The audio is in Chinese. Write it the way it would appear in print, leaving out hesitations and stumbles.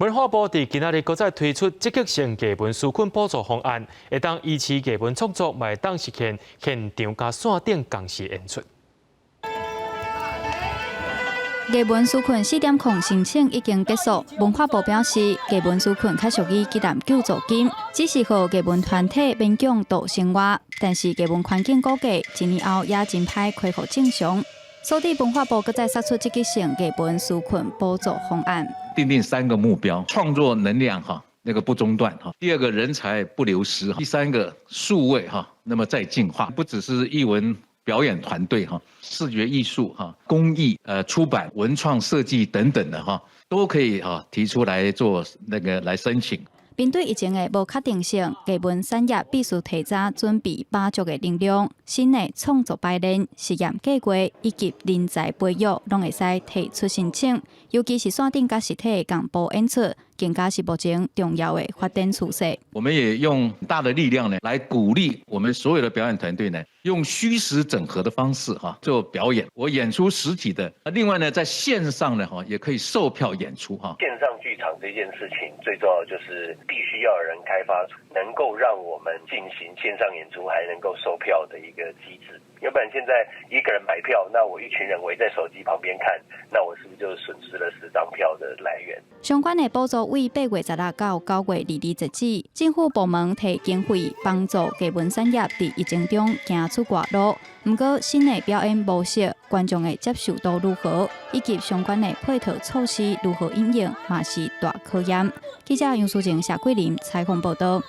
文化部伫今仔日搁再推出积极性艺文纾困补助方案，会当依次艺文创作，嘛会当实现现场加线顶同时演出。艺文纾困4点控申请已经结束，文化部表示，艺文纾困较属于技能救助金，只是互艺文团体勉强度生活，但是艺文环境估计1年后也真歹恢复正常。所以文化部搁再杀出积极性艺文纾困补助方案，订定3个目标：创作能量那个不中断第2个人才不流失第3个数位那么再进化，不只是艺文表演团队视觉艺术工艺出版文创设计等等的都可以提出来做来申请。面对疫情的无确定性，艺文产业必须提早准备把足的能量、新的创作排练、实验计划以及人才培育，拢会使提出申请。尤其是线顶甲实体共步演出，更加是目前重要的发展趋势。我们也用大的力量来鼓励我们所有的表演团队用虚实整合的方式做表演。我演出实体的，另外在线上也可以售票演出线上剧场这件事情最重要的就是必须要有人开发出能够让我们进行线上演出还能够售票的一个机制。要不然现在一个人买票，那我一群人围在手机旁边看，那我是不是就损失了10张票的来源？相关的补助为8月16到9月22截止，政府部门提经费帮助艺文产业在疫情中行出外路。不过，新的表演模式、观众的接受度如何，以及相关的配套措施如何应用，嘛是大考验。记者杨淑静、谢桂林采访报道。